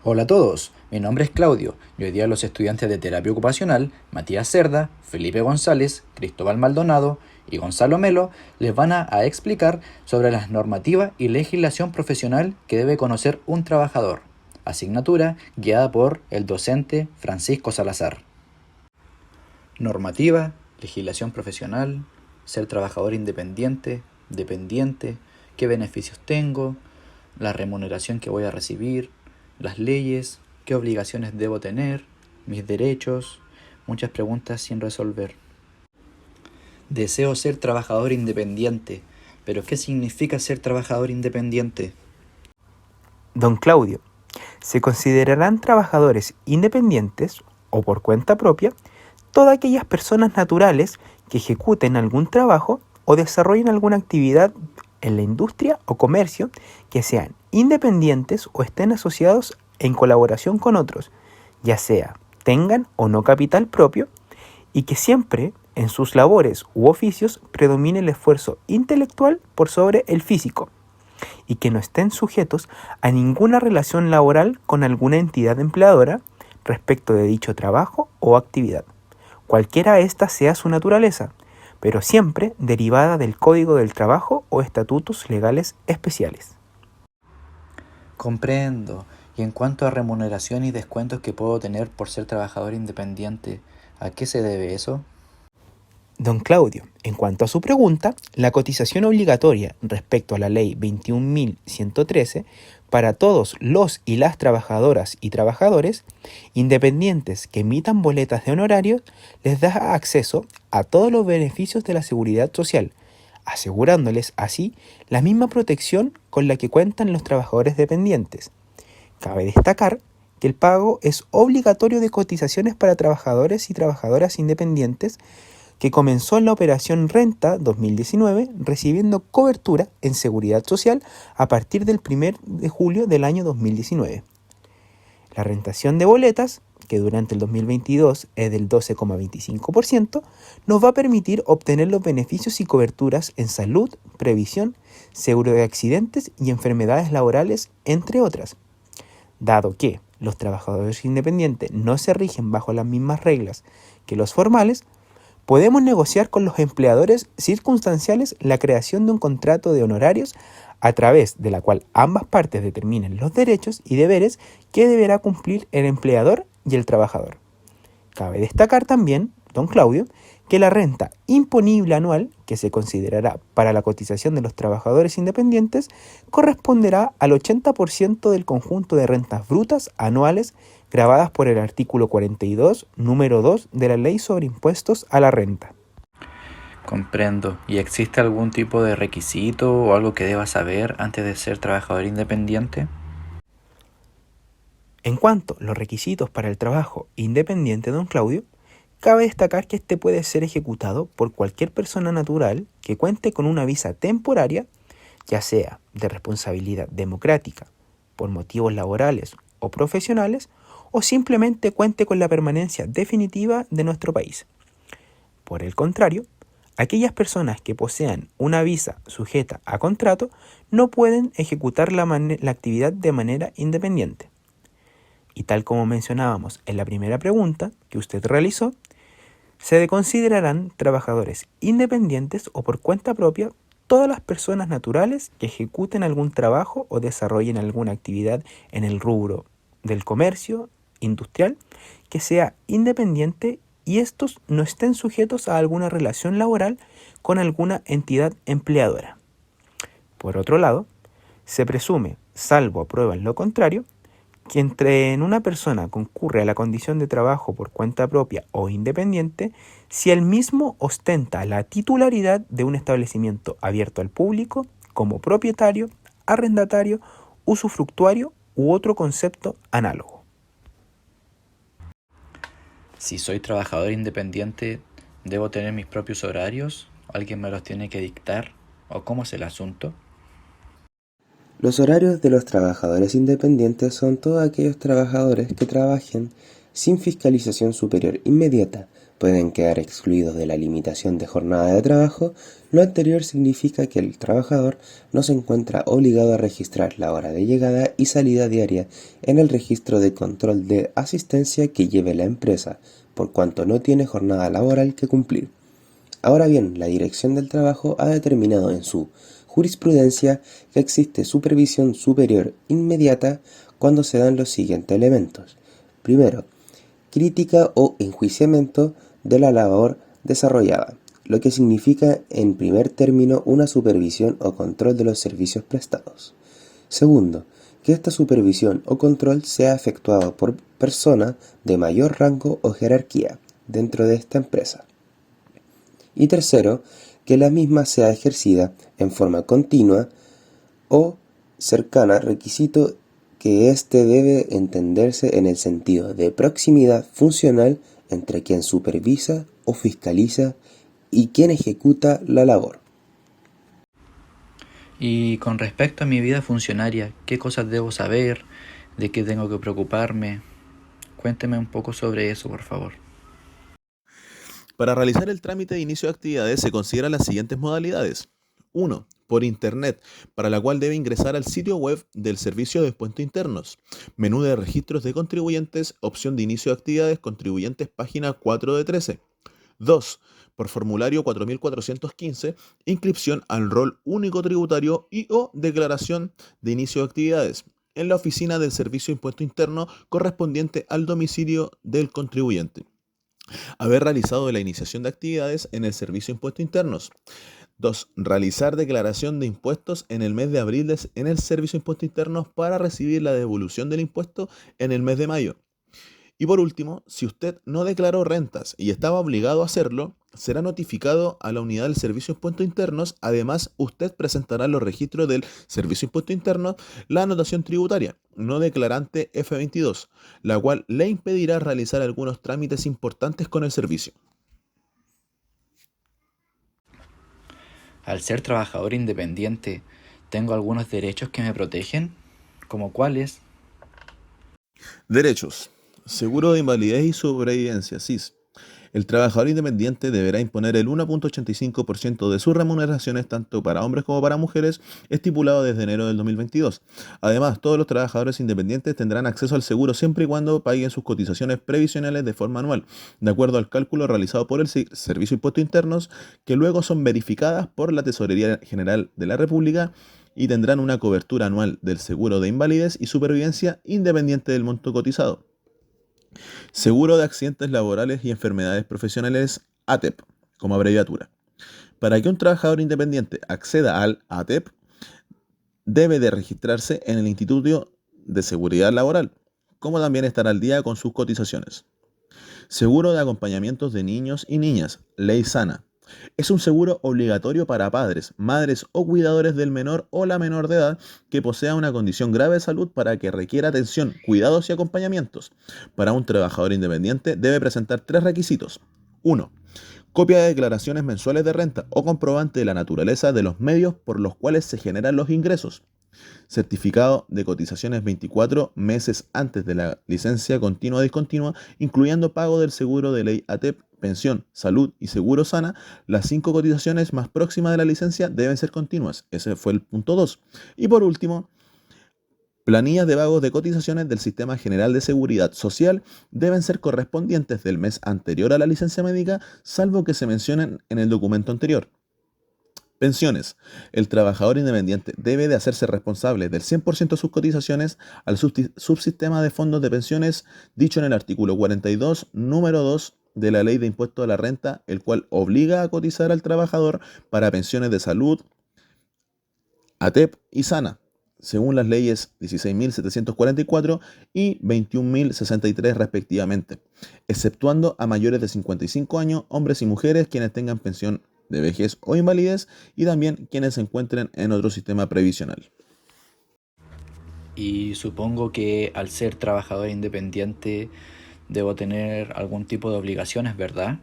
Hola a todos, mi nombre es Claudio y hoy día los estudiantes de terapia ocupacional, Matías Cerda, Felipe González, Cristóbal Maldonado y Gonzalo Melo les van a explicar sobre las normativas y legislación profesional que debe conocer un trabajador, asignatura guiada por el docente Francisco Salazar. Normativa, legislación profesional, ser trabajador independiente, dependiente, qué beneficios tengo, la remuneración que voy a recibir, las leyes, qué obligaciones debo tener, mis derechos, muchas preguntas sin resolver. Deseo ser trabajador independiente, pero ¿qué significa ser trabajador independiente? Don Claudio, se considerarán trabajadores independientes o por cuenta propia todas aquellas personas naturales que ejecuten algún trabajo o desarrollen alguna actividad en la industria o comercio que sean independientes o estén asociados en colaboración con otros, ya sea tengan o no capital propio, y que siempre en sus labores u oficios predomine el esfuerzo intelectual por sobre el físico, y que no estén sujetos a ninguna relación laboral con alguna entidad empleadora respecto de dicho trabajo o actividad, cualquiera ésta sea su naturaleza, pero siempre derivada del Código del Trabajo o estatutos legales especiales. Comprendo. Y en cuanto a remuneración y descuentos que puedo tener por ser trabajador independiente, ¿a qué se debe eso? Don Claudio, en cuanto a su pregunta, la cotización obligatoria respecto a la Ley 21.113 para todos los y las trabajadoras y trabajadores independientes que emitan boletas de honorarios les da acceso a todos los beneficios de la seguridad social, asegurándoles así la misma protección con la que cuentan los trabajadores dependientes. Cabe destacar que el pago es obligatorio de cotizaciones para trabajadores y trabajadoras independientes que comenzó en la operación Renta 2019, recibiendo cobertura en seguridad social a partir del 1 de julio del año 2019. La rentación de boletas, que durante el 2022 es del 12,25%, nos va a permitir obtener los beneficios y coberturas en salud, previsión, seguro de accidentes y enfermedades laborales, entre otras. Dado que los trabajadores independientes no se rigen bajo las mismas reglas que los formales, podemos negociar con los empleadores circunstanciales la creación de un contrato de honorarios a través de la cual ambas partes determinen los derechos y deberes que deberá cumplir el empleador y el trabajador. Cabe destacar también, don Claudio, que la renta imponible anual, que se considerará para la cotización de los trabajadores independientes, corresponderá al 80% del conjunto de rentas brutas anuales grabadas por el artículo 42, número 2 de la Ley sobre Impuestos a la Renta. Comprendo. ¿Y existe algún tipo de requisito o algo que deba saber antes de ser trabajador independiente? En cuanto a los requisitos para el trabajo independiente, don Claudio, cabe destacar que este puede ser ejecutado por cualquier persona natural que cuente con una visa temporaria, ya sea de responsabilidad democrática, por motivos laborales o profesionales, o simplemente cuente con la permanencia definitiva de nuestro país. Por el contrario, aquellas personas que posean una visa sujeta a contrato no pueden ejecutar la actividad de manera independiente. Y tal como mencionábamos en la primera pregunta que usted realizó, se considerarán trabajadores independientes o por cuenta propia todas las personas naturales que ejecuten algún trabajo o desarrollen alguna actividad en el rubro del comercio industrial que sea independiente y estos no estén sujetos a alguna relación laboral con alguna entidad empleadora. Por otro lado, se presume, salvo prueba en lo contrario, que entre en una persona concurre a la condición de trabajo por cuenta propia o independiente si el mismo ostenta la titularidad de un establecimiento abierto al público como propietario, arrendatario, usufructuario u otro concepto análogo. Si soy trabajador independiente, ¿debo tener mis propios horarios? ¿Alguien me los tiene que dictar? ¿O cómo es el asunto? Los horarios de los trabajadores independientes son todos aquellos trabajadores que trabajen sin fiscalización superior inmediata pueden quedar excluidos de la limitación de jornada de trabajo. Lo anterior significa que el trabajador no se encuentra obligado a registrar la hora de llegada y salida diaria en el registro de control de asistencia que lleve la empresa, por cuanto no tiene jornada laboral que cumplir. Ahora bien, la Dirección del Trabajo ha determinado en su jurisprudencia que existe supervisión superior inmediata cuando se dan los siguientes elementos. Primero, crítica o enjuiciamiento de la labor desarrollada, lo que significa en primer término una supervisión o control de los servicios prestados. Segundo, que esta supervisión o control sea efectuado por persona de mayor rango o jerarquía dentro de esta empresa. Y tercero, que la misma sea ejercida en forma continua o cercana, requisito que éste debe entenderse en el sentido de proximidad funcional entre quien supervisa o fiscaliza y quien ejecuta la labor. Y con respecto a mi vida funcionaria, ¿qué cosas debo saber? ¿De qué tengo que preocuparme? Cuénteme un poco sobre eso, por favor. Para realizar el trámite de inicio de actividades se consideran las siguientes modalidades. 1. Por Internet, para la cual debe ingresar al sitio web del Servicio de Impuestos Internos. Menú de registros de contribuyentes, opción de inicio de actividades, contribuyentes, página 4 de 13. 2. Por formulario 4415, inscripción al rol único tributario y o declaración de inicio de actividades en la oficina del Servicio de Impuesto Interno correspondiente al domicilio del contribuyente. Haber realizado la iniciación de actividades en el Servicio de Impuestos Internos. 2. Realizar declaración de impuestos en el mes de abril en el Servicio de Impuestos Internos para recibir la devolución del impuesto en el mes de mayo. Y por último, si usted no declaró rentas y estaba obligado a hacerlo, será notificado a la unidad del Servicio de Impuestos Internos. Además, usted presentará en los registros del Servicio de Impuestos Internos la anotación tributaria no declarante F22, la cual le impedirá realizar algunos trámites importantes con el servicio. Al ser trabajador independiente, ¿tengo algunos derechos que me protegen? ¿Como cuáles? Derechos. Seguro de invalidez y sobrevivencia, SIS. El trabajador independiente deberá imponer el 1.85% de sus remuneraciones tanto para hombres como para mujeres, estipulado desde enero del 2022. Además, todos los trabajadores independientes tendrán acceso al seguro siempre y cuando paguen sus cotizaciones previsionales de forma anual, de acuerdo al cálculo realizado por el Servicio de Impuestos Internos, que luego son verificadas por la Tesorería General de la República y tendrán una cobertura anual del seguro de invalidez y supervivencia independiente del monto cotizado. Seguro de accidentes laborales y enfermedades profesionales, ATEP, como abreviatura. Para que un trabajador independiente acceda al ATEP, debe de registrarse en el Instituto de Seguridad Laboral, como también estar al día con sus cotizaciones. Seguro de acompañamientos de niños y niñas, Ley Sana. Es un seguro obligatorio para padres, madres o cuidadores del menor o la menor de edad que posea una condición grave de salud para que requiera atención, cuidados y acompañamientos. Para un trabajador independiente debe presentar 3 requisitos. 1. Copia de declaraciones mensuales de renta o comprobante de la naturaleza de los medios por los cuales se generan los ingresos. Certificado de cotizaciones 24 meses antes de la licencia continua o discontinua, incluyendo pago del seguro de ley ATEP, pensión, salud y seguro sana. Las 5 cotizaciones más próximas de la licencia deben ser continuas. Ese fue el punto 2. Y por último, planillas de pagos de cotizaciones del Sistema General de Seguridad Social deben ser correspondientes del mes anterior a la licencia médica, salvo que se mencionen en el documento anterior. Pensiones. El trabajador independiente debe de hacerse responsable del 100% de sus cotizaciones al subsistema de fondos de pensiones dicho en el artículo 42, número 2 de la Ley de Impuesto a la Renta, el cual obliga a cotizar al trabajador para pensiones de salud, ATEP y SANA, según las leyes 16.744 y 21.063 respectivamente, exceptuando a mayores de 55 años, hombres y mujeres quienes tengan pensión de vejez o invalidez y también quienes se encuentren en otro sistema previsional. Y supongo que al ser trabajador independiente debo tener algún tipo de obligaciones, ¿verdad?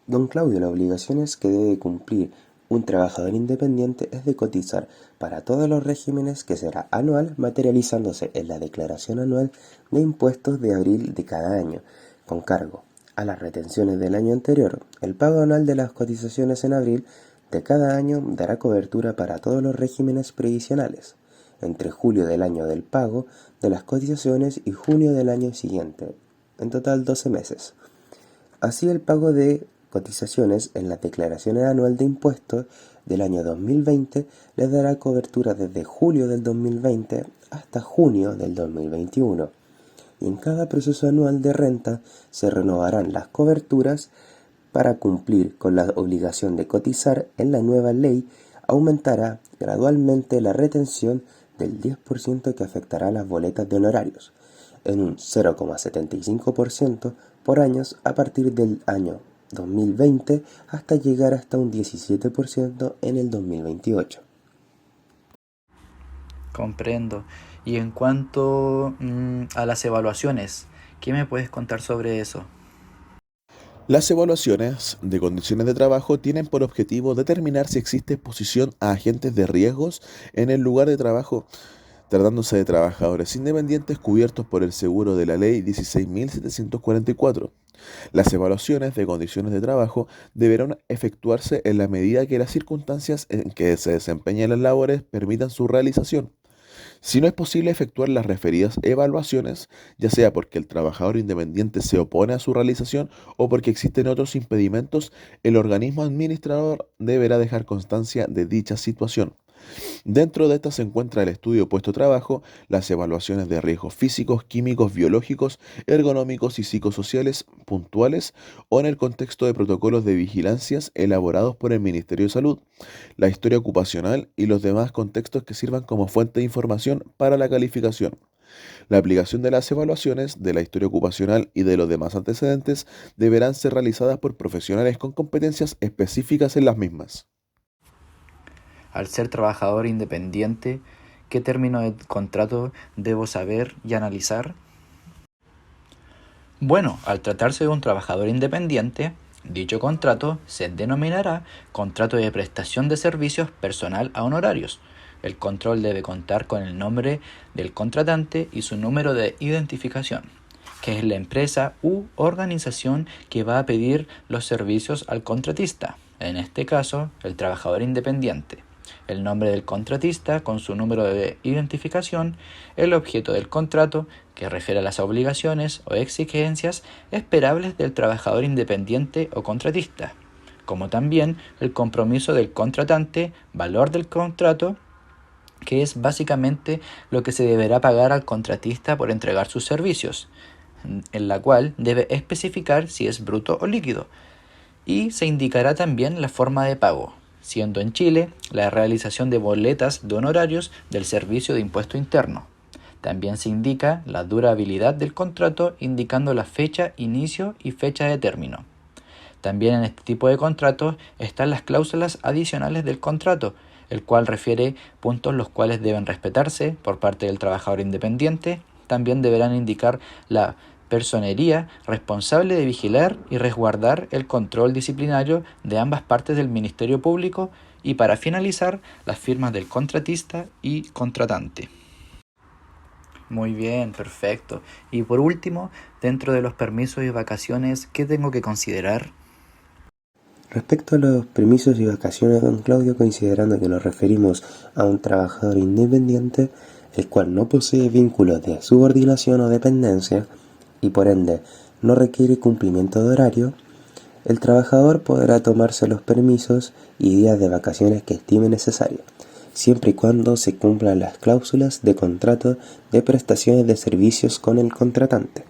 Don Claudio, las obligaciones que debe cumplir un trabajador independiente es de cotizar para todos los regímenes, que será anual, materializándose en la declaración anual de impuestos de abril de cada año, con cargo a las retenciones del año anterior. El pago anual de las cotizaciones en abril de cada año dará cobertura para todos los regímenes previsionales, entre julio del año del pago de las cotizaciones y junio del año siguiente, en total 12 meses. Así, el pago de cotizaciones en la declaración anual de impuestos del año 2020 les dará cobertura desde julio del 2020 hasta junio del 2021. Y en cada proceso anual de renta se renovarán las coberturas. Para cumplir con la obligación de cotizar en la nueva ley, aumentará gradualmente la retención del 10% que afectará a las boletas de honorarios, en un 0,75% por años a partir del año 2020 hasta llegar hasta un 17% en el 2028. Comprendo. Y en cuanto a las evaluaciones, ¿qué me puedes contar sobre eso? Las evaluaciones de condiciones de trabajo tienen por objetivo determinar si existe exposición a agentes de riesgos en el lugar de trabajo, tratándose de trabajadores independientes cubiertos por el seguro de la Ley 16.744. Las evaluaciones de condiciones de trabajo deberán efectuarse en la medida que las circunstancias en que se desempeñan las labores permitan su realización. Si no es posible efectuar las referidas evaluaciones, ya sea porque el trabajador independiente se opone a su realización o porque existen otros impedimentos, el organismo administrador deberá dejar constancia de dicha situación. Dentro de esta se encuentra el estudio puesto a trabajo, las evaluaciones de riesgos físicos, químicos, biológicos, ergonómicos y psicosociales puntuales o en el contexto de protocolos de vigilancias elaborados por el Ministerio de Salud, la historia ocupacional y los demás contextos que sirvan como fuente de información para la calificación. La aplicación de las evaluaciones de la historia ocupacional y de los demás antecedentes deberán ser realizadas por profesionales con competencias específicas en las mismas. Al ser trabajador independiente, ¿qué término de contrato debo saber y analizar? Bueno, al tratarse de un trabajador independiente, dicho contrato se denominará contrato de prestación de servicios personal a honorarios. El control debe contar con el nombre del contratante y su número de identificación, que es la empresa u organización que va a pedir los servicios al contratista, en este caso, el trabajador independiente. El nombre del contratista con su número de identificación, el objeto del contrato, que refiere a las obligaciones o exigencias esperables del trabajador independiente o contratista, como también el compromiso del contratante, valor del contrato, que es básicamente lo que se deberá pagar al contratista por entregar sus servicios, en la cual debe especificar si es bruto o líquido, y se indicará también la forma de pago, siendo en Chile la realización de boletas de honorarios del Servicio de Impuesto Interno. También se indica la durabilidad del contrato, indicando la fecha inicio y fecha de término. También en este tipo de contratos están las cláusulas adicionales del contrato, el cual refiere puntos los cuales deben respetarse por parte del trabajador independiente. También deberán indicar la personería responsable de vigilar y resguardar el control disciplinario de ambas partes del Ministerio Público y, para finalizar, las firmas del contratista y contratante. Muy bien, perfecto. Y por último, dentro de los permisos y vacaciones, ¿qué tengo que considerar? Respecto a los permisos y vacaciones, don Claudio, considerando que nos referimos a un trabajador independiente, el cual no posee vínculos de subordinación o dependencia, y por ende no requiere cumplimiento de horario, el trabajador podrá tomarse los permisos y días de vacaciones que estime necesario, siempre y cuando se cumplan las cláusulas de contrato de prestaciones de servicios con el contratante.